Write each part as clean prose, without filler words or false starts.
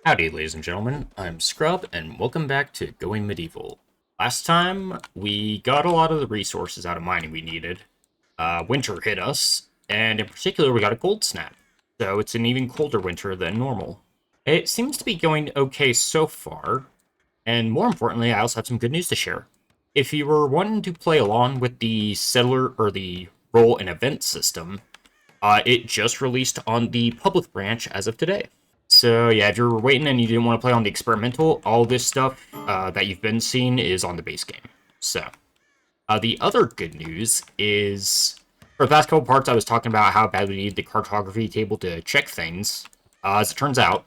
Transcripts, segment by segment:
Howdy, ladies and gentlemen. I'm Scrub, and welcome back to Going Medieval. Last time, we got a lot of the resources out of mining we needed. Winter hit us, and in particular, we got a cold snap. So it's an even colder winter than normal. It seems to be going okay so far, and more importantly, I also have some good news to share. If you were wanting to play along with the settler or the role and event system, it just released on the public branch as of today. So yeah, if you're waiting and you didn't want to play on the experimental, all this stuff that you've been seeing is on the base game. So the other good news is for the past couple parts I was talking about how bad we need the cartography table to check things. As it turns out,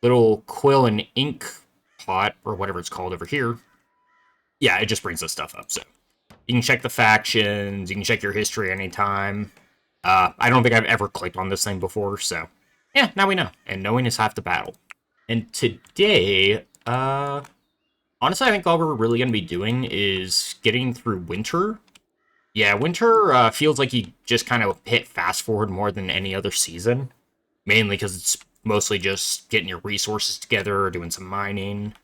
little quill and ink pot or whatever it's called over here, yeah, it just brings this stuff up. So you can check the factions, you can check your history anytime. I don't think I've ever clicked on this thing before, so yeah, now we know. And knowing is half the battle. And today, honestly, I think all we're really going to be doing is getting through winter. Yeah, winter feels like you just kind of hit fast forward more than any other season. Mainly because it's mostly just getting your resources together, doing some mining.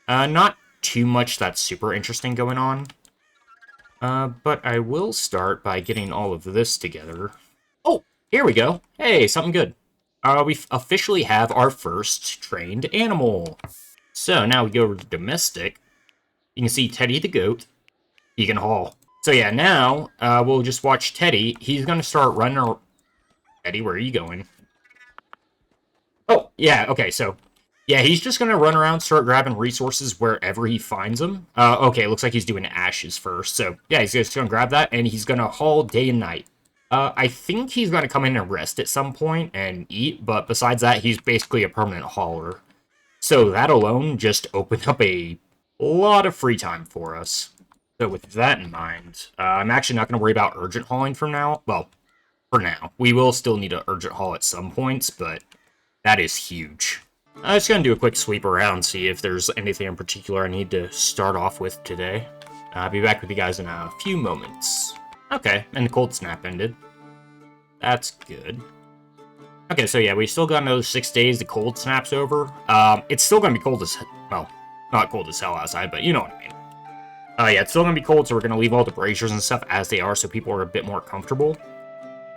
Not too much that's super interesting going on. But I will start by getting all of this together. Oh, here we go. Hey, something good. We officially have our first trained animal. So now we go over to domestic. You can see Teddy the goat. He can haul. So yeah, now we'll just watch Teddy. He's going to start running. Teddy, where are you going? Oh, yeah, okay, so yeah, he's just going to run around, start grabbing resources wherever he finds them. Okay, looks like he's doing ashes first. So yeah, he's just going to grab that, and he's going to haul day and night. I think he's going to come in and rest at some point and eat, but besides that, he's basically a permanent hauler. So that alone just opened up a lot of free time for us. So with that in mind, I'm actually not going to worry about urgent hauling from now. Well, for now. We will still need an urgent haul at some points, but that is huge. I'm just going to do a quick sweep around, see if there's anything in particular I need to start off with today. I'll be back with you guys in a few moments. Okay, and the cold snap ended. That's good. Okay, so yeah, we still got another 6 days. The cold snap's over. It's still gonna be cold as well, not cold as hell outside, but you know what I mean. Yeah, it's still gonna be cold, so we're gonna leave all the braziers and stuff as they are, so people are a bit more comfortable.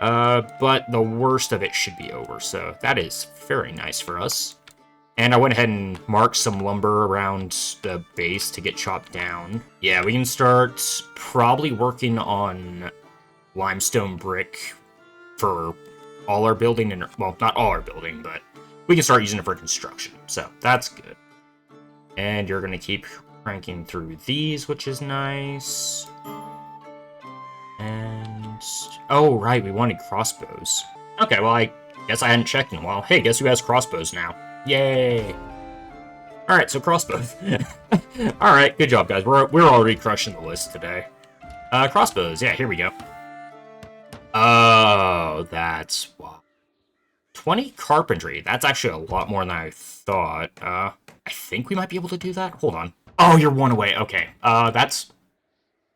But the worst of it should be over, so that is very nice for us. And I went ahead and marked some lumber around the base to get chopped down. Yeah, we can start probably working on limestone brick for all our building, and well, not all our building, but we can start using it for construction. So that's good. And you're gonna keep cranking through these, which is nice. And oh right, we wanted crossbows. Okay, well I guess I hadn't checked in a while. Hey, guess who has crossbows now? Yay! All right, so crossbows. All right, good job, guys. We're already crushing the list today. Crossbows. Yeah, here we go. Oh, that's wow. 20 carpentry. That's actually a lot more than I thought. I think we might be able to do that. Hold on. Oh, you're one away. Okay. That's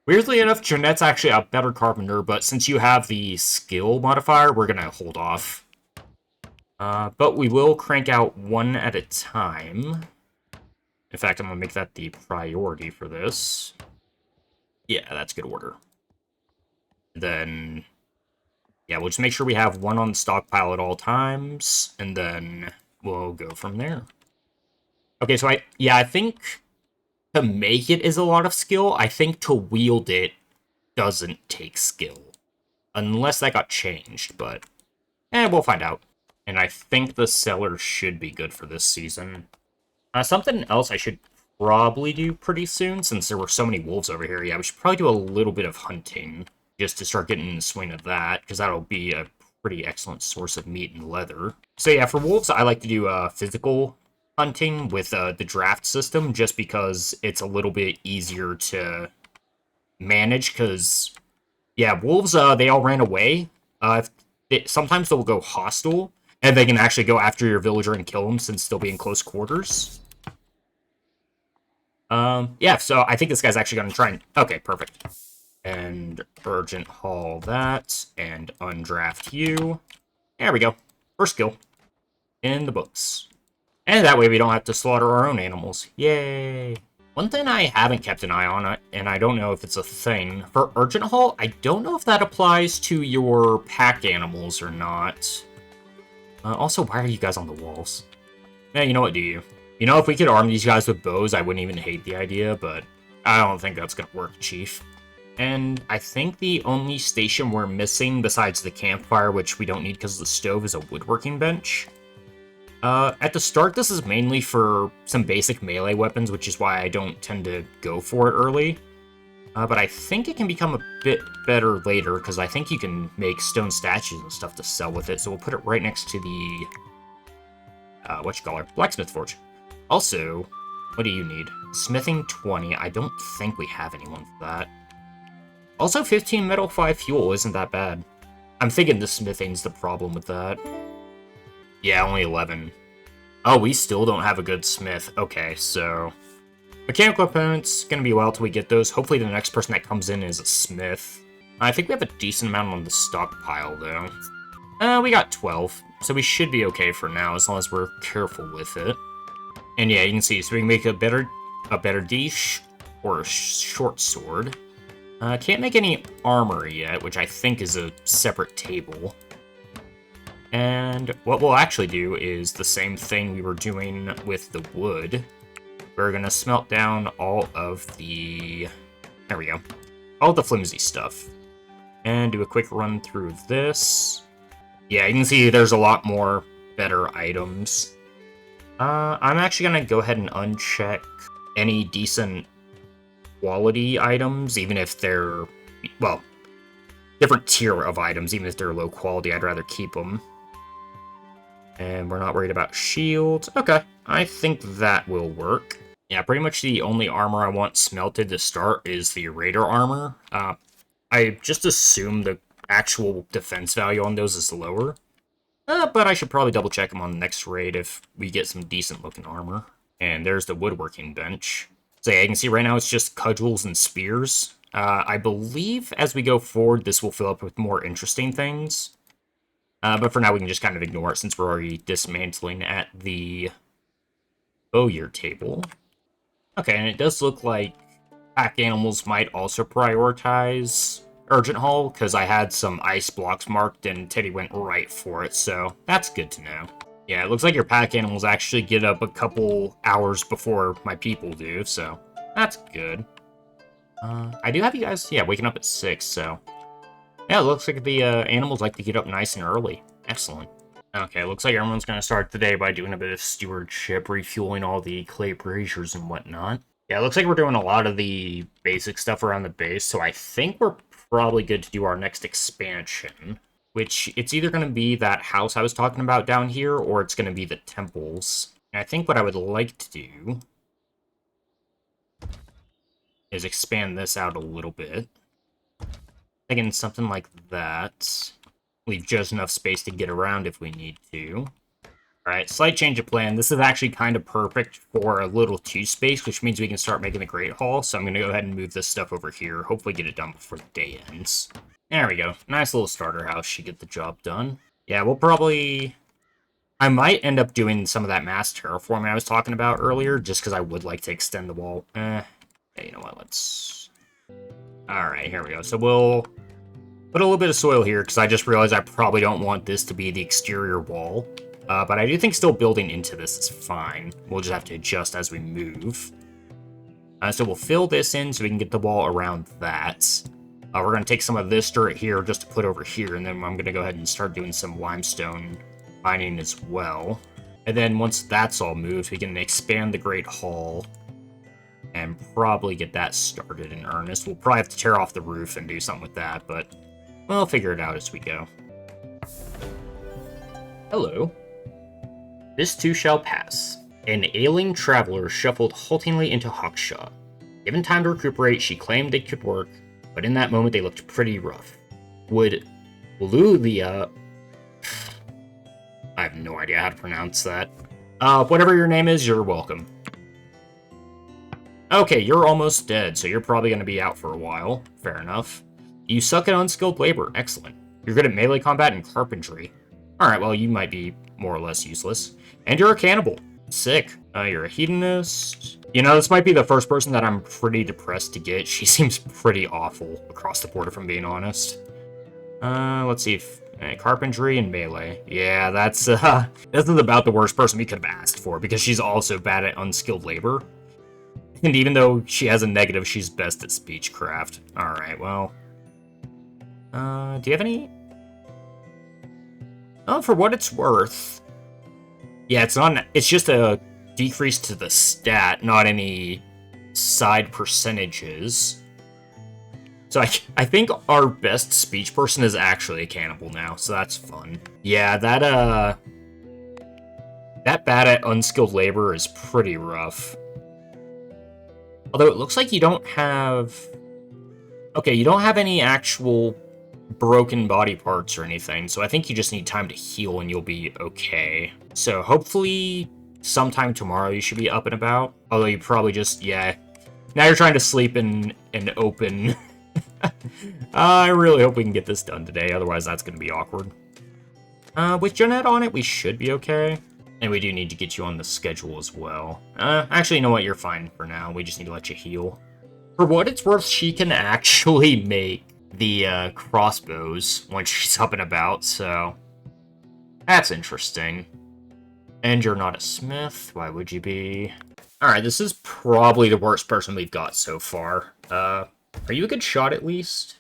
weirdly enough, Jeanette's actually a better carpenter, but since you have the skill modifier, we're gonna hold off. But we will crank out one at a time. In fact, I'm gonna make that the priority for this. Yeah, that's good order. Then yeah, we'll just make sure we have one on stockpile at all times, and then we'll go from there. Okay, so I think to make it is a lot of skill. I think to wield it doesn't take skill. Unless that got changed, but we'll find out. And I think the cellar should be good for this season. Something else I should probably do pretty soon, since there were so many wolves over here. Yeah, we should probably do a little bit of hunting, just to start getting in the swing of that, because that'll be a pretty excellent source of meat and leather. So yeah, for wolves, I like to do physical hunting with the draft system, just because it's a little bit easier to manage, because, yeah, wolves, they all ran away. Sometimes they'll go hostile, and they can actually go after your villager and kill them, since they'll be in close quarters. Yeah, so I think this guy's actually going to try and... Okay, perfect. And urgent haul that, and undraft you. There we go. First skill in the books. And that way we don't have to slaughter our own animals. Yay! One thing I haven't kept an eye on, and I don't know if it's a thing, for Urgent Haul, I don't know if that applies to your pack animals or not. Also, why are you guys on the walls? Yeah, you know what, do you? You know, if we could arm these guys with bows, I wouldn't even hate the idea, but I don't think that's gonna work, Chief. And I think the only station we're missing, besides the campfire, which we don't need because of the stove, is a woodworking bench. At the start, this is mainly for some basic melee weapons, which is why I don't tend to go for it early. But I think it can become a bit better later, because I think you can make stone statues and stuff to sell with it, so we'll put it right next to the, blacksmith forge. Also, what do you need? Smithing 20, I don't think we have anyone for that. Also, 15 metal, 5 fuel isn't that bad. I'm thinking the smithing's the problem with that. Yeah, only 11. Oh, we still don't have a good smith. Okay, so mechanical components, gonna be a while till we get those. Hopefully the next person that comes in is a smith. I think we have a decent amount on the stockpile, though. We got 12, so we should be okay for now, as long as we're careful with it. And yeah, you can see, so we can make a better dish, or a short sword. Can't make any armor yet, which I think is a separate table. And what we'll actually do is the same thing we were doing with the wood. We're gonna smelt down all of the... There we go. All the flimsy stuff. And do a quick run through this. Yeah, you can see there's a lot more better items. I'm actually gonna go ahead and uncheck any decent quality items, even if they're... Well, different tier of items, even if they're low quality, I'd rather keep them. And we're not worried about shields. Okay, I think that will work. Yeah, pretty much the only armor I want smelted to start is the Raider armor. I just assume the actual defense value on those is lower. But I should probably double check them on the next raid if we get some decent looking armor. And there's the woodworking bench. So yeah, you can see right now it's just cudgels and spears. I believe as we go forward, this will fill up with more interesting things. But for now, we can just kind of ignore it since we're already dismantling at the bowyer table. Okay, and it does look like pack animals might also prioritize Urgent Haul, because I had some ice blocks marked and Teddy went right for it, so that's good to know. Yeah, it looks like your pack animals actually get up a couple hours before my people do, so that's good. I do have you guys, yeah, waking up at 6, so... Yeah, it looks like the animals like to get up nice and early. Excellent. Okay, looks like everyone's going to start the day by doing a bit of stewardship, refueling all the clay braziers and whatnot. Yeah, it looks like we're doing a lot of the basic stuff around the base, so I think we're probably good to do our next expansion, which it's either going to be that house I was talking about down here, or it's going to be the temples. And I think what I would like to do is expand this out a little bit. Thinking something like that. Leave just enough space to get around if we need to. Alright, slight change of plan. This is actually kind of perfect for a little 2 space, which means we can start making the Great Hall. So I'm going to go ahead and move this stuff over here. Hopefully get it done before the day ends. There we go. Nice little starter house should get the job done. Yeah, we'll probably... I might end up doing some of that mass terraforming I was talking about earlier, just because I would like to extend the wall. Yeah, you know what, let's... Alright, here we go. So we'll put a little bit of soil here, because I just realized I probably don't want this to be the exterior wall. But I do think still building into this is fine. We'll just have to adjust as we move. So we'll fill this in so we can get the wall around that. We're going to take some of this dirt here just to put over here, and then I'm going to go ahead and start doing some limestone mining as well. And then once that's all moved, we can expand the Great Hall and probably get that started in earnest. We'll probably have to tear off the roof and do something with that, but we'll figure it out as we go. Hello. This too shall pass. An ailing traveler shuffled haltingly into Hawkshaw. Given time to recuperate, she claimed they could work, but in that moment they looked pretty rough. Would Lulia... I have no idea how to pronounce that. Whatever your name is, you're welcome. Okay, you're almost dead, so you're probably going to be out for a while. Fair enough. You suck at unskilled labor. Excellent. You're good at melee combat and carpentry. Alright, well, you might be more or less useless. And you're a cannibal. Sick. You're a hedonist. You know, this might be the first person that I'm pretty depressed to get. She seems pretty awful across the board, if I'm being honest. Let's see if... carpentry and melee. Yeah, that's, this is about the worst person we could have asked for, because she's also bad at unskilled labor. And even though she has a negative, she's best at speechcraft. Alright, well... do you have any... Oh, for what it's worth... Yeah, it's just a decrease to the stat, not any side percentages. So I think our best speech person is actually a cannibal now, so that's fun. Yeah, that bad at unskilled labor is pretty rough. Although it looks like you don't have... Okay, you don't have any actual broken body parts or anything, so I think you just need time to heal and you'll be okay. So hopefully sometime tomorrow you should be up and about. Although you probably just, yeah. Now you're trying to sleep in an open... I really hope we can get this done today, otherwise that's going to be awkward. With Jeanette on it, we should be okay. And we do need to get you on the schedule as well. Actually, you know what? You're fine for now. We just need to let you heal. For what it's worth, she can actually make the crossbows when she's up and about, so... That's interesting. And you're not a smith. Why would you be? Alright, this is probably the worst person we've got so far. Are you a good shot at least?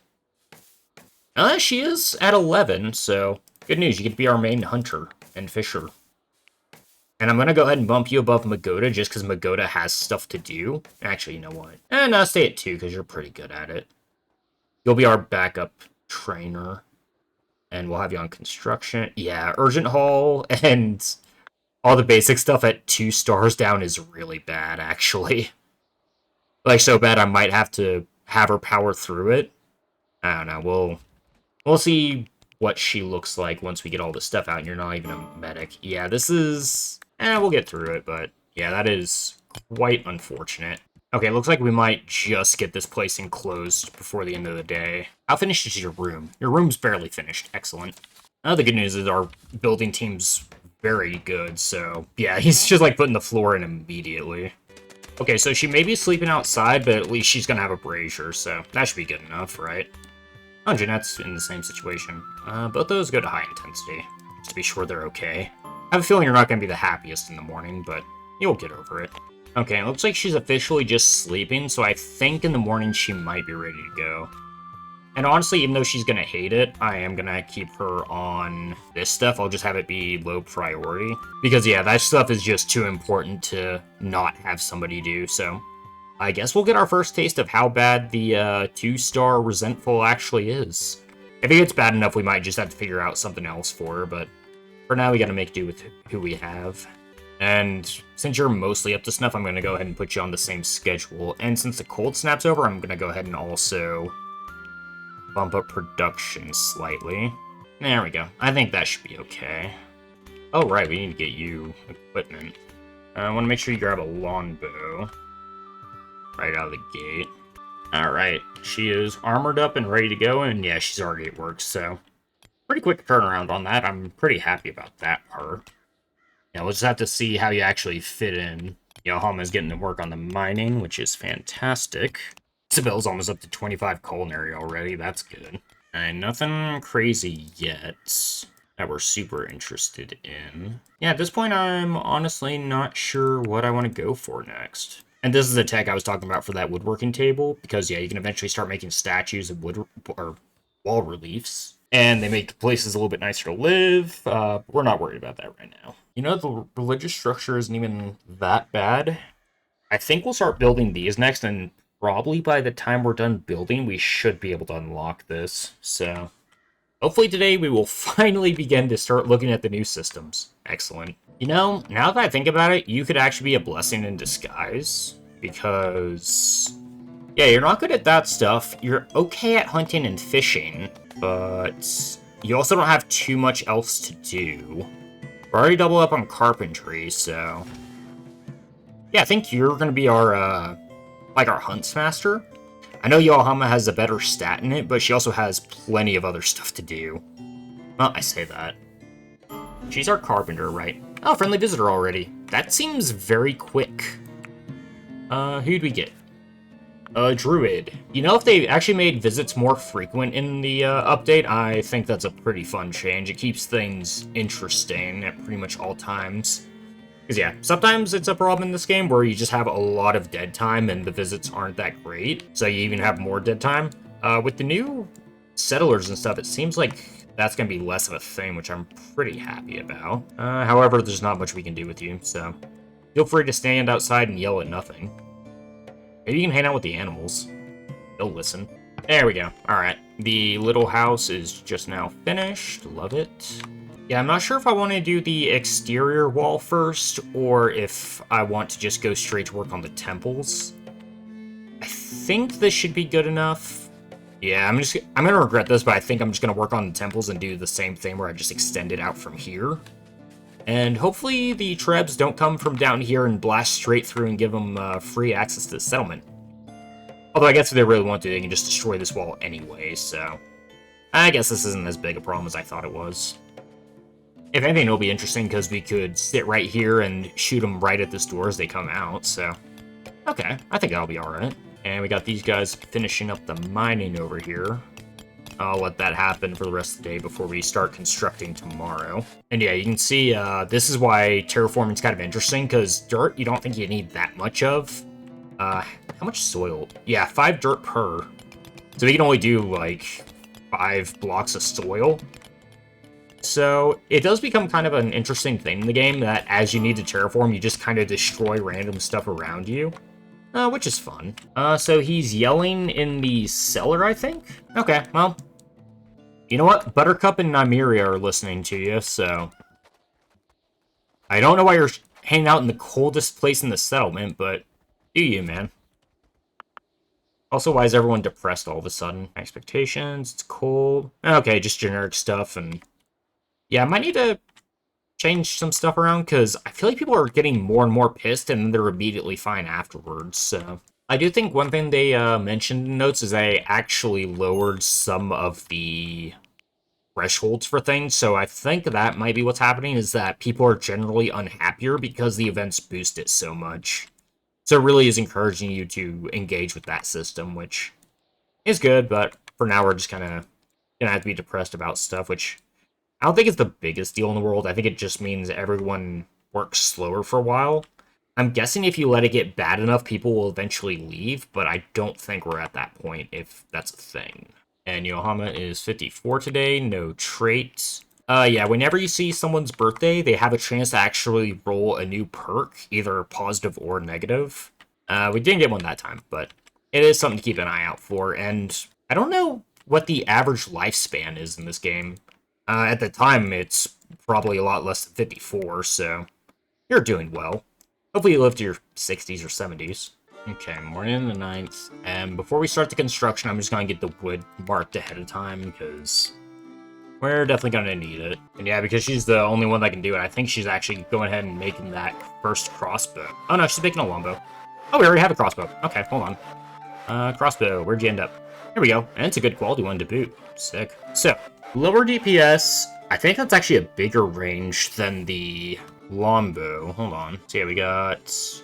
She is at 11, so good news. You could be our main hunter and fisher. And I'm going to go ahead and bump you above Magoda just because Magoda has stuff to do. Actually, you know what? No, stay at 2 because you're pretty good at it. You'll be our backup trainer. And we'll have you on construction. Yeah, urgent haul and all the basic stuff at 2 stars down is really bad, actually. Like, so bad I might have to have her power through it. I don't know, we'll see what she looks like once we get all this stuff out and you're not even a medic. Yeah, this is... we'll get through it, but yeah, that is quite unfortunate. Okay, looks like we might just get this place enclosed before the end of the day. How finished is your room? Your room's barely finished. Excellent. The good news is our building team's very good, so yeah, he's just like putting the floor in immediately. Okay, so she may be sleeping outside, but at least she's gonna have a brazier, so that should be good enough, right? Oh, Jeanette's in the same situation. Both those go to high intensity, just to be sure they're okay. I have a feeling you're not gonna be the happiest in the morning, but you'll get over it. Okay, it looks like she's officially just sleeping, so I think in the morning she might be ready to go. And honestly, even though she's gonna hate it, I am gonna keep her on this stuff. I'll just have it be low priority. Because yeah, that stuff is just too important to not have somebody do, so... I guess we'll get our first taste of how bad the 2-star resentful actually is. If it gets bad enough, we might just have to figure out something else for her, but... For now, we gotta make do with who we have. And since you're mostly up to snuff, I'm gonna go ahead and put you on the same schedule. And since the cold snap's over, I'm gonna go ahead and also... bump up production slightly. There we go. I think that should be okay. Oh, right, we need to get you equipment. I want to make sure you grab a longbow right out of the gate. Alright, she is armored up and ready to go, and yeah, she's already at work, so... Pretty quick turnaround on that. I'm pretty happy about that part. Yeah, we'll just have to see how you actually fit in. Yohama's getting to work on the mining, which is fantastic. Isabel's almost up to 25 culinary already. That's good. And nothing crazy yet that we're super interested in. Yeah, at this point, I'm honestly not sure what I want to go for next. And this is the tech I was talking about for that woodworking table, because yeah, you can eventually start making statues of wood or wall reliefs, and they make places a little bit nicer to live. We're not worried about that right now. You know, the religious structure isn't even that bad. I think we'll start building these next, and probably by the time we're done building, we should be able to unlock this. So, hopefully today we will finally begin to start looking at the new systems. Excellent. You know, now that I think about it, you could actually be a blessing in disguise. Because, yeah, you're not good at that stuff. You're okay at hunting and fishing. But you also don't have too much else to do. We're already double up on carpentry, so... Yeah, I think you're going to be our, like our huntsmaster. I know Yohama has a better stat in it, but she also has plenty of other stuff to do. Well, I say that. She's our carpenter, right? Oh, friendly visitor already. that seems very quick. Who'd we get? Druid. You know, if they actually made visits more frequent in the update, I think that's a pretty fun change. It keeps things interesting at pretty much all times. Because, yeah, sometimes it's a problem in this game where you just have a lot of dead time and the visits aren't that great, so you even have more dead time. With the new settlers and stuff, it seems like that's going to be less of a thing, which I'm pretty happy about. However, there's not much we can do with you, so feel free to stand outside and yell at nothing. Maybe you can hang out with the animals. They'll listen. There we go. Alright. The little house is just now finished. Love it. Yeah, I'm not sure if I want to do the exterior wall first, or if I want to just go straight to work on the temples. I think this should be good enough. Yeah, I'm gonna regret this, but I think I'm just gonna work on the temples and do the same thing where I just extend it out from here. And hopefully the Trebs don't come from down here and blast straight through and give them free access to the settlement. Although I guess if they really want to, they can just destroy this wall anyway, so I guess this isn't as big a problem as I thought it was. If anything, it'll be interesting because we could sit right here and shoot them right at this door as they come out, so okay, I think that'll be alright. And we got these guys finishing up the mining over here. I'll let that happen for the rest of the day before we start constructing tomorrow. And yeah, you can see this is why terraforming is kind of interesting, because dirt you don't think you need that much of. How much soiled? Yeah, 5 dirt per. So we can only do like 5 blocks of soil. So it does become kind of an interesting thing in the game that as you need to terraform, you just kind of destroy random stuff around you. Which is fun. So he's yelling in the cellar, I think? Okay, well, you know what? Buttercup and Nymeria are listening to you, so I don't know why you're hanging out in the coldest place in the settlement, but do you, man? Also, why is everyone depressed all of a sudden? Expectations, it's cold. Okay, just generic stuff, and yeah, I might need to change some stuff around, because I feel like people are getting more and more pissed, and then they're immediately fine afterwards, so I do think one thing they mentioned in notes is they actually lowered some of the thresholds for things, so I think that might be what's happening, is that people are generally unhappier because the events boost it so much. So it really is encouraging you to engage with that system, which is good, but for now we're just kind of gonna have to be depressed about stuff, which I don't think it's the biggest deal in the world. I think it just means everyone works slower for a while. I'm guessing if you let it get bad enough, people will eventually leave, but I don't think we're at that point, if that's a thing. And Yohama is 54 today, no traits. Yeah, whenever you see someone's birthday, they have a chance to actually roll a new perk, either positive or negative. We didn't get one that time, but it is something to keep an eye out for, and I don't know what the average lifespan is in this game. At the time, it's probably a lot less than 54, so you're doing well. Hopefully you live to your 60s or 70s. Okay, morning the 9th, and before we start the construction, I'm just going to get the wood marked ahead of time, because we're definitely going to need it. And yeah, because she's the only one that can do it, I think she's actually going ahead and making that first crossbow. Oh no, she's making a longbow. Oh, we already have a crossbow. Okay, hold on. Crossbow, where'd you end up? Here we go, and it's a good quality one to boot. Sick. So, lower DPS, I think that's actually a bigger range than the longbow. Hold on. So yeah, we got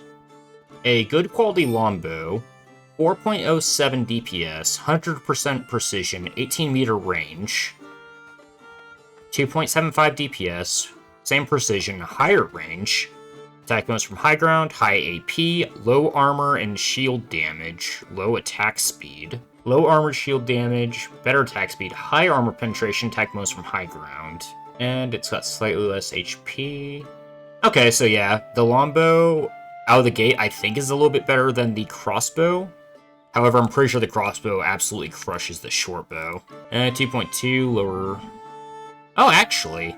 a good quality longbow, 4.07 DPS, 100% precision, 18 meter range, 2.75 DPS, same precision, higher range, attack bonus from high ground, high AP, low armor and shield damage, low attack speed, low armor shield damage, better attack speed, high armor penetration, attack bonus from high ground, and it's got slightly less HP. Okay, so yeah, the longbow out of the gate I think is a little bit better than the crossbow. However, I'm pretty sure the crossbow absolutely crushes the short bow. 2.2, lower... Oh, actually,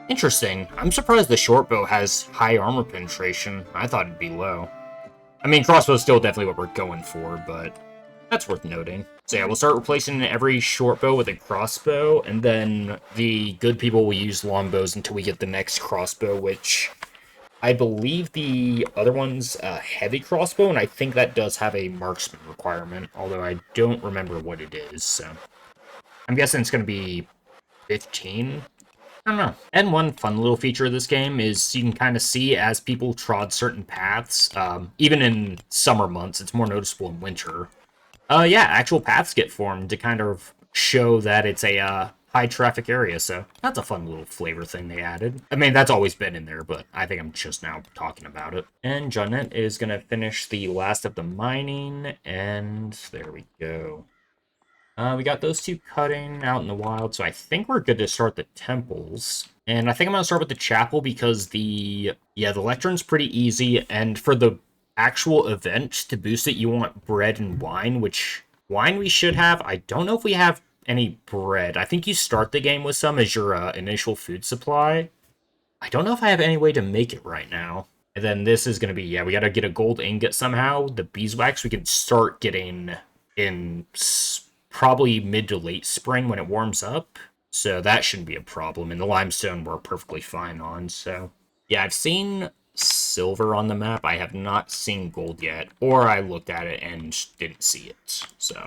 interesting. I'm surprised the short bow has high armor penetration. I thought it'd be low. I mean, crossbow's still definitely what we're going for, but that's worth noting. So yeah, we'll start replacing every short bow with a crossbow, and then the good people will use longbows until we get the next crossbow, which I believe the other one's a heavy crossbow, and I think that does have a marksman requirement, although I don't remember what it is, so I'm guessing it's going to be 15 I don't know. And one fun little feature of this game is you can kind of see as people trod certain paths, even in summer months, it's more noticeable in winter. Yeah, actual paths get formed to kind of show that it's a high traffic area, so that's a fun little flavor thing they added. I mean, that's always been in there, but I think I'm just now talking about it. And Jeanette is going to finish the last of the mining, and there we go. We got those two cutting out in the wild, so I think we're good to start the temples. And I think I'm going to start with the chapel because the lectern's pretty easy, and for the actual event, to boost it, you want bread and wine, which wine we should have. I don't know if we have any bread. I think you start the game with some as your initial food supply. I don't know if I have any way to make it right now. And then this is going to be, yeah, we got to get a gold ingot somehow. The beeswax we can start getting in probably mid to late spring when it warms up. So that shouldn't be a problem. And the limestone we're perfectly fine on. So yeah, I've seen silver on the map. I have not seen gold yet. Or I looked at it and didn't see it. So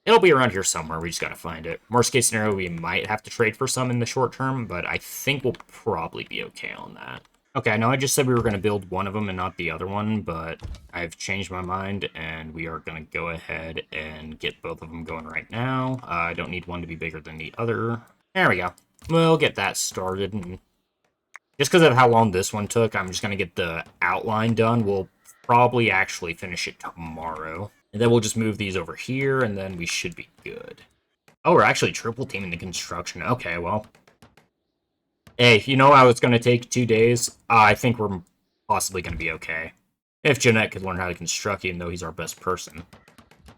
it'll be around here somewhere. We just gotta find it. Worst case scenario, we might have to trade for some in the short term, but I think we'll probably be okay on that. Okay, I know I just said we were going to build one of them and not the other one, but I've changed my mind, and we are going to go ahead and get both of them going right now. I don't need one to be bigger than the other. There we go. We'll get that started, and just because of how long this one took, I'm just going to get the outline done. We'll probably actually finish it tomorrow. And then we'll just move these over here, and then we should be good. Oh, we're actually triple teaming the construction. Okay, well, hey, you know how it's going to take 2 days? I think we're possibly going to be okay. If Jeanette could learn how to construct, even though he's our best person.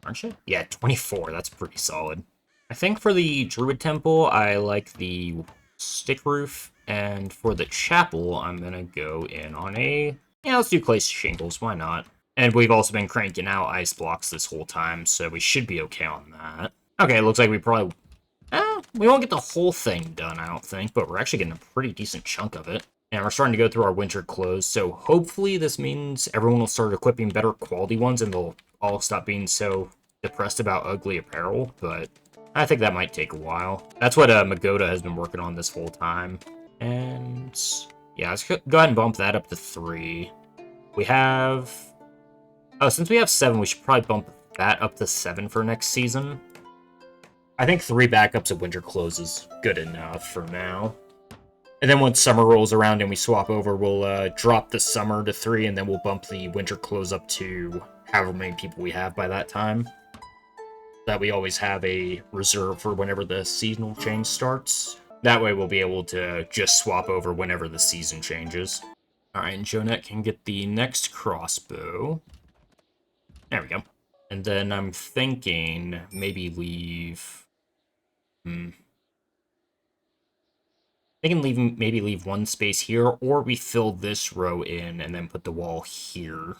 Aren't you? Yeah, 24. That's pretty solid. I think for the Druid Temple, I like the stick roof. And for the chapel, I'm going to go in on a... Yeah, let's do clay shingles. Why not? And we've also been cranking out ice blocks this whole time, so we should be okay on that. Okay, it looks like we probably... we won't get the whole thing done, I don't think, but we're actually getting a pretty decent chunk of it. And we're starting to go through our winter clothes, so hopefully this means everyone will start equipping better quality ones and they'll all stop being so depressed about ugly apparel, but I think that might take a while. That's what Magoda has been working on this whole time. And yeah, let's go ahead and bump that up to 3. We have... Oh, since we have 7, we should probably bump that up to 7 for next season. I think 3 backups of winter clothes is good enough for now. And then once summer rolls around and we swap over, we'll drop the summer to 3, and then we'll bump the winter clothes up to however many people we have by that time. That we always have a reserve for whenever the seasonal change starts. That way we'll be able to just swap over whenever the season changes. Alright, and Jonette can get the next crossbow. There we go. And then I'm thinking maybe leave... They can maybe leave one space here, or we fill this row in and then put the wall here.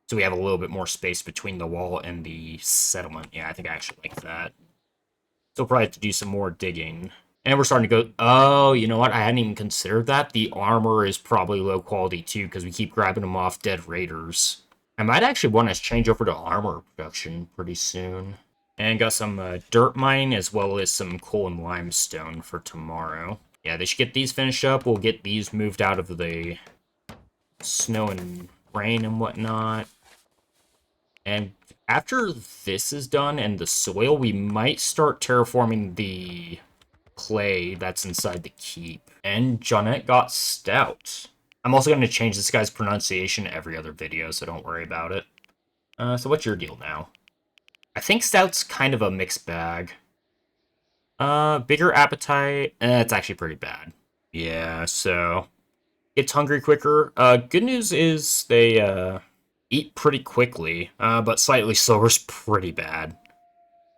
So we have a little bit more space between the wall and the settlement. Yeah, I think I actually like that. So we'll probably have to do some more digging. And we're starting to go... Oh, you know what? I hadn't even considered that. The armor is probably low quality too, because we keep grabbing them off dead raiders. I might actually want to change over to armor production pretty soon. And got some dirt mining as well as some coal and limestone for tomorrow. Yeah, they should get these finished up. We'll get these moved out of the snow and rain and whatnot. And after this is done and the soil, we might start terraforming the clay that's inside the keep. And Jeanette got stout. I'm also going to change this guy's pronunciation every other video, so don't worry about it. So what's your deal now? I think stout's kind of a mixed bag. Bigger appetite. It's actually pretty bad. Yeah, so gets hungry quicker. Good news is they eat pretty quickly, but slightly slower is pretty bad.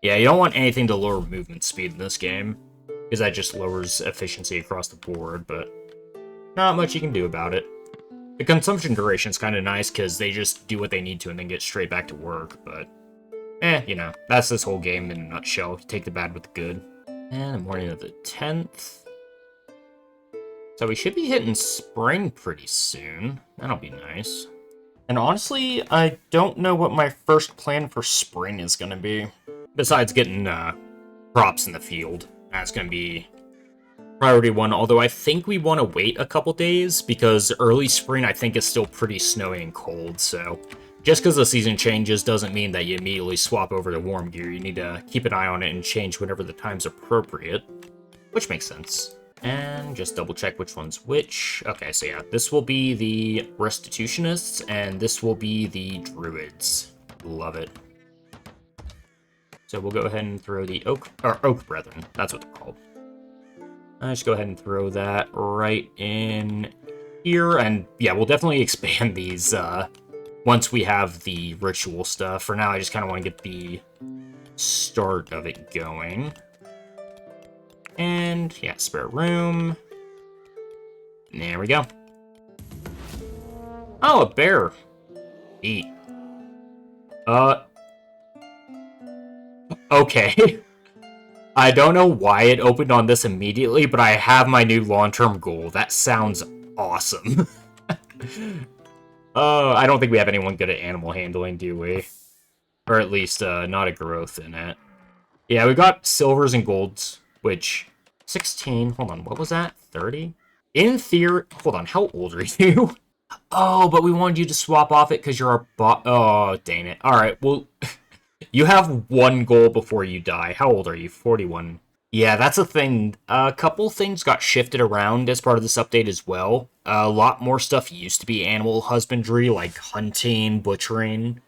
Yeah, you don't want anything to lower movement speed in this game, because that just lowers efficiency across the board, but not much you can do about it. The consumption duration is kind of nice, because they just do what they need to and then get straight back to work, but you know, that's this whole game in a nutshell. You take the bad with the good. And the morning of the 10th. So we should be hitting spring pretty soon. That'll be nice. And honestly, I don't know what my first plan for spring is going to be. Besides getting crops in the field. That's going to be priority one, although I think we want to wait a couple days because early spring I think is still pretty snowy and cold, so just because the season changes doesn't mean that you immediately swap over to warm gear. You need to keep an eye on it and change whenever the time's appropriate, which makes sense. And just double check which one's which. Okay, so yeah, this will be the Restitutionists, and this will be the Druids. Love it. So we'll go ahead and throw the Oak Brethren. That's what they're called. Just go ahead and throw that right in here, and yeah, we'll definitely expand these once we have the ritual stuff. For now, I just kind of want to get the start of it going. And yeah, spare room. There we go. Oh, a bear. Eat. Okay. I don't know why it opened on this immediately, but I have my new long-term goal. That sounds awesome. I don't think we have anyone good at animal handling, do we? Or at least, not a growth in it. Yeah, we got silvers and golds, which... 16, hold on, what was that? 30? In theory... Hold on, how old are you? Oh, but we wanted you to swap off it because you're our bot... Oh, dang it. Alright, well... You have one goal before you die. How old are you? 41. Yeah, that's a thing. A couple things got shifted around as part of this update as well. A lot more stuff used to be animal husbandry, like hunting, butchering.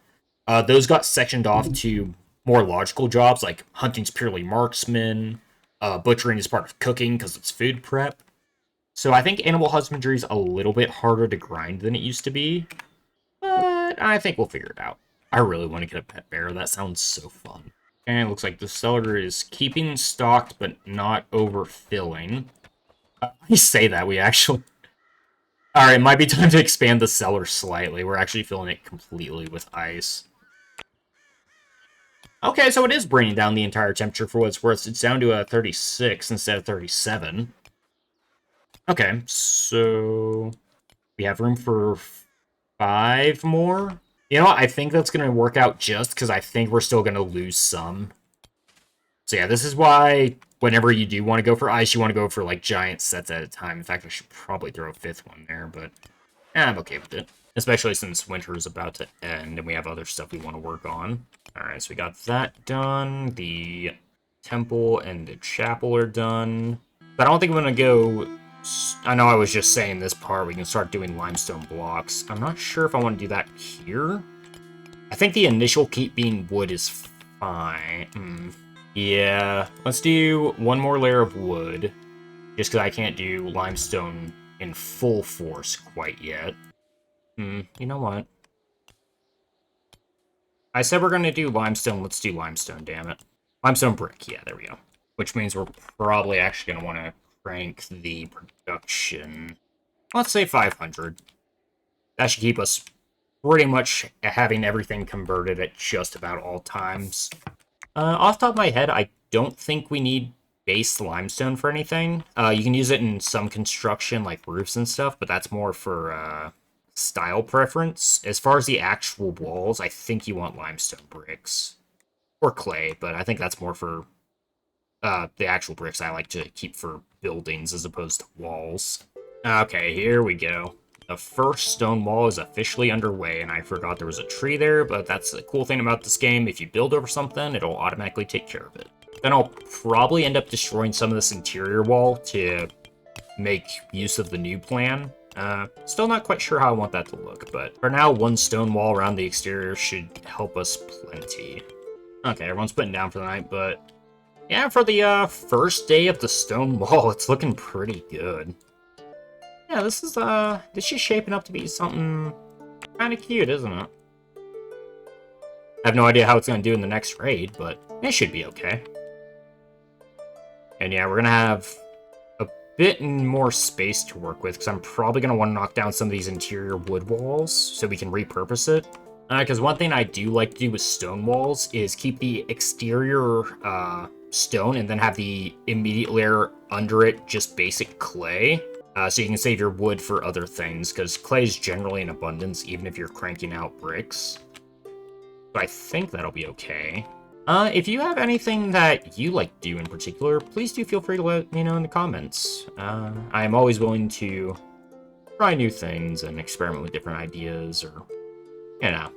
Those got sectioned off to more logical jobs, like hunting's purely marksman. Butchering is part of cooking because it's food prep. So I think animal husbandry is a little bit harder to grind than it used to be. But I think we'll figure it out. I really want to get a pet bear. That sounds so fun. And it looks like the cellar is keeping stocked, but not overfilling. I say that, we actually... Alright, it might be time to expand the cellar slightly. We're actually filling it completely with ice. Okay, so it is bringing down the entire temperature for what it's worth. It's down to 36 instead of 37. Okay, so... We have room for 5 more? You know what? I think that's going to work out just because I think we're still going to lose some. So yeah, this is why whenever you do want to go for ice, you want to go for like giant sets at a time. In fact, I should probably throw a 5th one there, but I'm okay with it. Especially since winter is about to end and we have other stuff we want to work on. Alright, so we got that done. The temple and the chapel are done. But I don't think I'm going to go... I know I was just saying this part, we can start doing limestone blocks. I'm not sure if I want to do that here. I think the initial keep being wood is fine. Yeah, let's do one more layer of wood. Just because I can't do limestone in full force quite yet. You know what? I said we're going to do limestone, let's do limestone, damn it. Limestone brick, yeah, there we go. Which means we're probably actually going to want to crank the production. Let's say 500. That should keep us pretty much having everything converted at just about all times. Off the top of my head, I don't think we need base limestone for anything. You can use it in some construction, like roofs and stuff, but that's more for style preference. As far as the actual walls, I think you want limestone bricks. Or clay, but I think that's more for the actual bricks I like to keep for buildings as opposed to walls. Okay, here we go. The first stone wall is officially underway, and I forgot there was a tree there, but that's the cool thing about this game. If you build over something, it'll automatically take care of it. Then I'll probably end up destroying some of this interior wall to make use of the new plan. Still not quite sure how I want that to look, but for now, one stone wall around the exterior should help us plenty. Okay, everyone's putting down for the night, but yeah, for the first day of the stone wall, it's looking pretty good. Yeah, this is shaping up to be something kind of cute, isn't it? I have no idea how it's going to do in the next raid, but it should be okay. And yeah, we're going to have a bit more space to work with, because I'm probably going to want to knock down some of these interior wood walls so we can repurpose it. Because one thing I do like to do with stone walls is keep the exterior stone and then have the immediate layer under it just basic clay. So you can save your wood for other things, because clay is generally in abundance, even if you're cranking out bricks. So I think that'll be okay. If you have anything that you like to do in particular, please do feel free to let me know in the comments. I am always willing to try new things and experiment with different ideas, or, you know,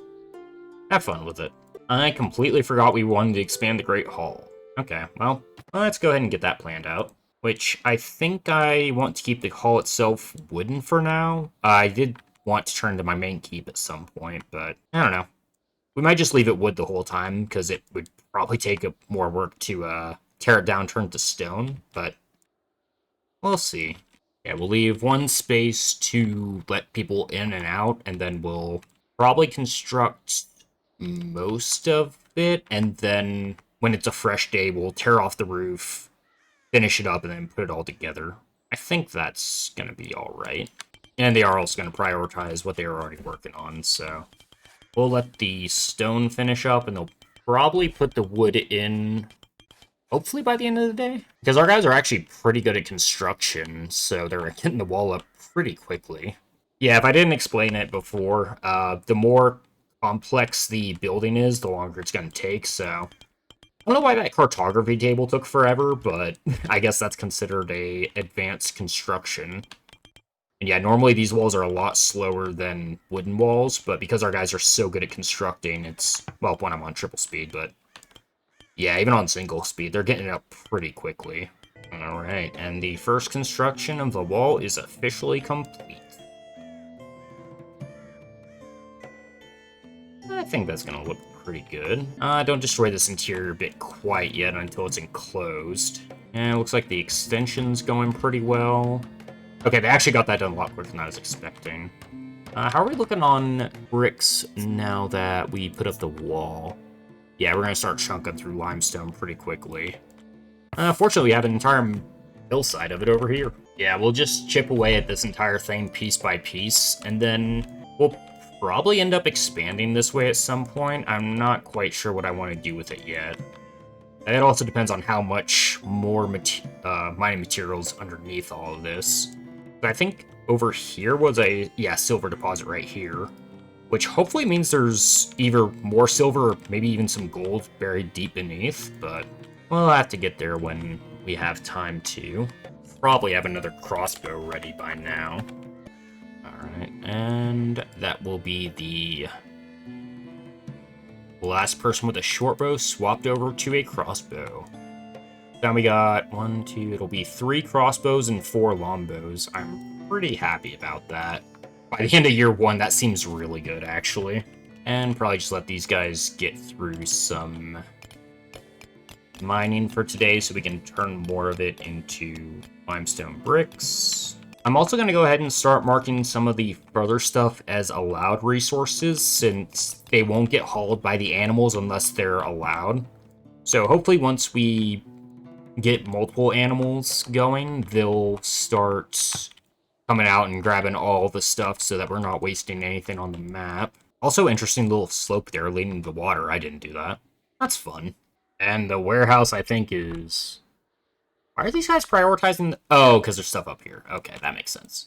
have fun with it. I completely forgot we wanted to expand the Great Hall. Okay, well, let's go ahead and get that planned out. Which, I think I want to keep the hall itself wooden for now. I did want to turn to my main keep at some point, but I don't know. We might just leave it wood the whole time, because it would probably take more work to tear it down, turn it to stone, but we'll see. Yeah, we'll leave one space to let people in and out, and then we'll probably construct most of it, and then when it's a fresh day, we'll tear off the roof, finish it up, and then put it all together. I think that's gonna be alright. And they are also gonna prioritize what they are already working on, so we'll let the stone finish up, and they'll probably put the wood in, hopefully by the end of the day. Because our guys are actually pretty good at construction, so they're getting the wall up pretty quickly. Yeah, if I didn't explain it before, the more complex the building is, the longer it's going to take, so I don't know why that cartography table took forever, but I guess that's considered a advanced construction. And yeah, normally these walls are a lot slower than wooden walls, but because our guys are so good at constructing, it's, well, when I'm on triple speed, but yeah, even on single speed, they're getting it up pretty quickly. Alright, and the first construction of the wall is officially complete. I think that's gonna look pretty good. Don't destroy this interior bit quite yet until it's enclosed. And it looks like the extension's going pretty well. Okay, they actually got that done a lot quicker than I was expecting. How are we looking on bricks now that we put up the wall? Yeah, we're gonna start chunking through limestone pretty quickly. Fortunately, we have an entire hillside of it over here. Yeah, we'll just chip away at this entire thing piece by piece, and then we'll probably end up expanding this way at some point. I'm not quite sure what I want to do with it yet. It also depends on how much more mining materials underneath all of this. But I think over here was a, yeah, silver deposit right here, which hopefully means there's either more silver or maybe even some gold buried deep beneath, but we'll have to get there when we have time to. Probably have another crossbow ready by now. Alright, and that will be the last person with a short bow swapped over to a crossbow. Then we got 1, 2, it'll be 3 crossbows and 4 longbows. I'm pretty happy about that. By the end of year 1, that seems really good, actually. And probably just let these guys get through some mining for today so we can turn more of it into limestone bricks. I'm also going to go ahead and start marking some of the further stuff as allowed resources, since they won't get hauled by the animals unless they're allowed. So hopefully once we get multiple animals going, they'll start coming out and grabbing all the stuff so that we're not wasting anything on the map. Also, interesting little slope there leading to the water. I didn't do that. That's fun. And the warehouse, I think, is... Why are these guys prioritizing... Oh, because there's stuff up here. Okay, that makes sense.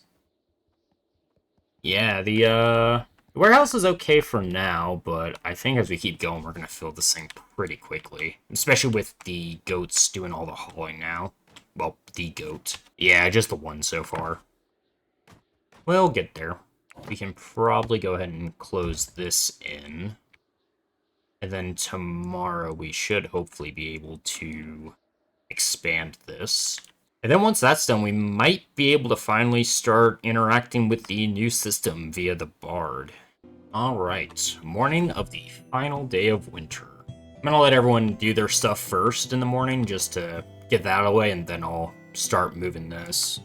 Yeah, the warehouse is okay for now, but I think as we keep going, we're going to fill this thing pretty quickly. Especially with the goats doing all the hauling now. Well, the goat. Yeah, just the one so far. We'll get there. We can probably go ahead and close this in. And then tomorrow we should hopefully be able to expand this. And then once that's done, we might be able to finally start interacting with the new system via the Bard. Alright, morning of the final day of winter. I'm gonna let everyone do their stuff first in the morning, just to get that out of the way, and then I'll start moving this.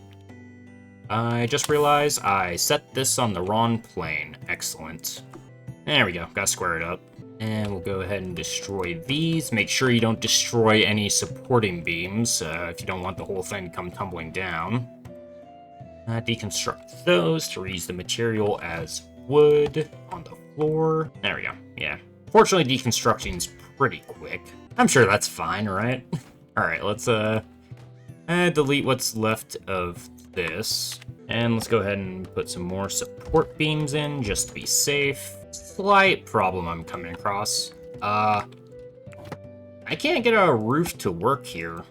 I just realized I set this on the wrong plane. Excellent. There we go, gotta square it up. And we'll go ahead and destroy these. Make sure you don't destroy any supporting beams if you don't want the whole thing to come tumbling down. Deconstruct those to reuse the material as wood on the floor. There we go, yeah. Fortunately, deconstructing's pretty quick. I'm sure that's fine, right? Alright, let's delete what's left of this. And let's go ahead and put some more support beams in, just to be safe. Slight problem I'm coming across. I can't get a roof to work here.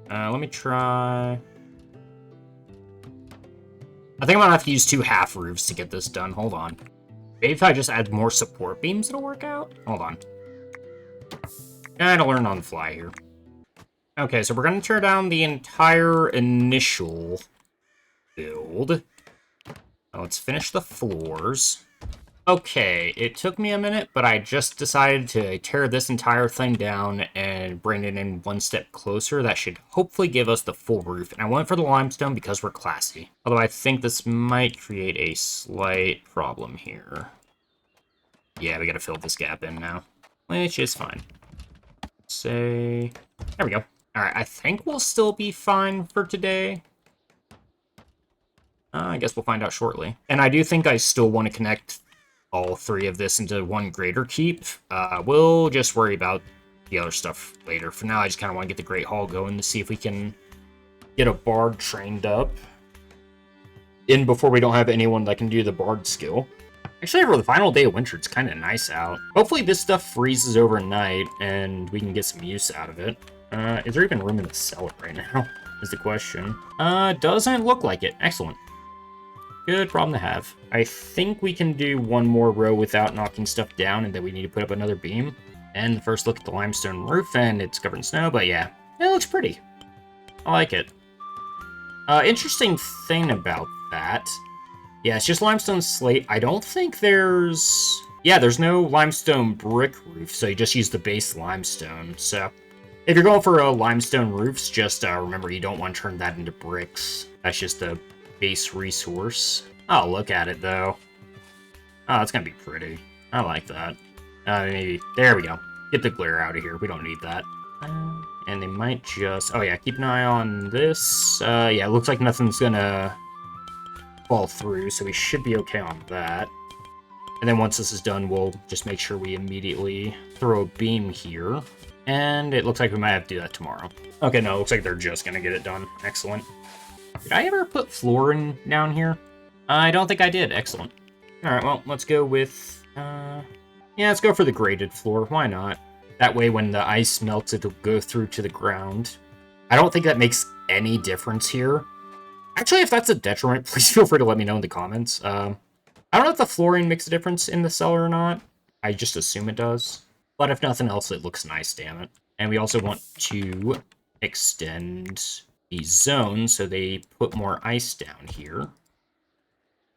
Let me try... I think I'm gonna have to use 2 half roofs to get this done. Hold on. Maybe if I just add more support beams, it'll work out? Hold on. Gotta learn on the fly here. Okay, so we're gonna tear down the entire initial build. Now let's finish the floors. Okay, it took me a minute, but I just decided to tear this entire thing down and bring it in one step closer. That should hopefully give us the full roof. And I went for the limestone because we're classy. Although I think this might create a slight problem here. Yeah, we gotta fill this gap in now, which is fine. Say, there we go. Alright, I think we'll still be fine for today. I guess we'll find out shortly. And I do think I still want to connect all 3 of this into one greater keep. We'll just worry about the other stuff later. For now, I just kind of want to get the Great Hall going to see if we can get a bard trained up in before we don't have anyone that can do the bard skill. Actually, for the final day of winter, it's kind of nice out. Hopefully this stuff freezes overnight and we can get some use out of it. Is there even room in the cellar right now? Is the question. Doesn't look like it. Excellent. Good problem to have. I think we can do one more row without knocking stuff down, and then we need to put up another beam. And the first look at the limestone roof, and it's covered in snow, but yeah, it looks pretty. I like it. Interesting thing about that. Yeah, it's just limestone slate. I don't think there's... Yeah, there's no limestone brick roof, so you just use the base limestone. So, if you're going for limestone roofs, just remember you don't want to turn that into bricks. That's just a base resource. Oh, look at it, though. Oh, it's gonna be pretty. I like that. Maybe... There we go. Get the glare out of here. We don't need that. And they might just... Oh, yeah, keep an eye on this. Yeah, it looks like nothing's gonna fall through, so we should be okay on that. And then once this is done, we'll just make sure we immediately throw a beam here. And it looks like we might have to do that tomorrow. Okay, no, it looks like they're just gonna get it done. Excellent. Did I ever put flooring down here? I don't think I did. Excellent. Alright, well, let's go with... Yeah, let's go for the graded floor. Why not? That way, when the ice melts, it'll go through to the ground. I don't think that makes any difference here. Actually, if that's a detriment, please feel free to let me know in the comments. I don't know if the flooring makes a difference in the cellar or not. I just assume it does. But if nothing else, it looks nice, damn it. And we also want to extend the zone so they put more ice down here.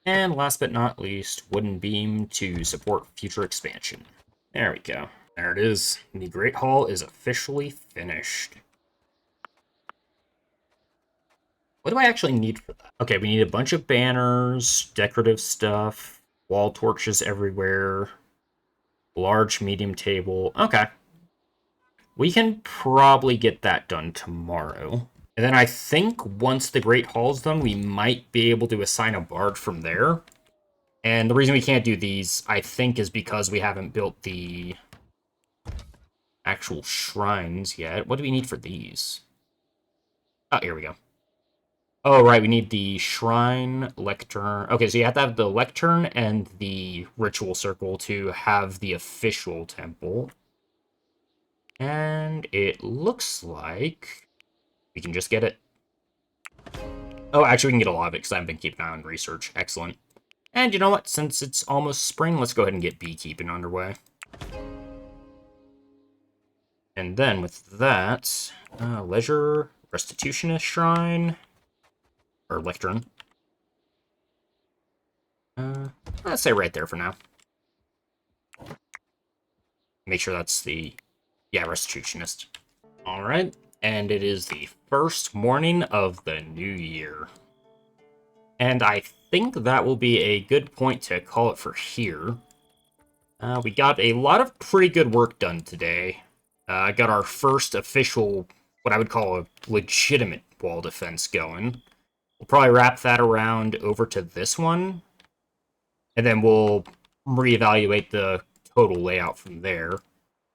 And last but not least, wooden beam to support future expansion. There we go. There it is. The Great Hall is officially finished. What do I actually need for that? Okay, we need a bunch of banners, decorative stuff, wall torches everywhere, large medium table. Okay. We can probably get that done tomorrow. And then I think once the Great Hall's done, we might be able to assign a bard from there. And the reason we can't do these, I think, is because we haven't built the actual shrines yet. What do we need for these? Oh, here we go. Oh, right, we need the shrine, lectern. Okay, so you have to have the lectern and the ritual circle to have the official temple. And it looks like we can just get it. Oh, actually, we can get a lot of it because I haven't been keeping an eye on research. Excellent. And you know what? Since it's almost spring, let's go ahead and get beekeeping underway. And then with that, leisure, restitutionist shrine, or lectern. Let's say right there for now. Make sure that's the, yeah, restitutionist. All right. And it is the first morning of the new year. And I think that will be a good point to call it for here. We got a lot of pretty good work done today. Got our first official, what I would call a legitimate wall defense going. We'll probably wrap that around over to this one. And then we'll reevaluate the total layout from there.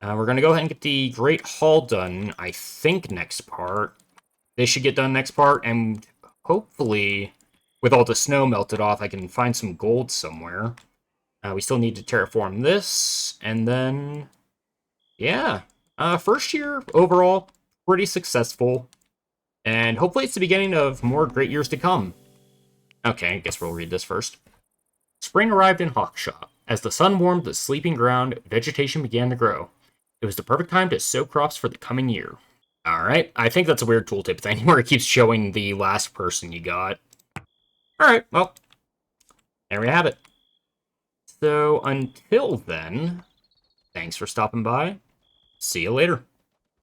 We're going to go ahead and get the Great Hall done, I think, next part. This should get done next part, and hopefully, with all the snow melted off, I can find some gold somewhere. We still need to terraform this, and then, yeah. First year, overall, pretty successful, and hopefully it's the beginning of more great years to come. Okay, I guess we'll read this first. Spring arrived in Hawkshaw. As the sun warmed the sleeping ground, vegetation began to grow. It was the perfect time to sow crops for the coming year. Alright, I think that's a weird tooltip thing where it keeps showing the last person you got. Alright, well, there we have it. So until then, thanks for stopping by. See you later.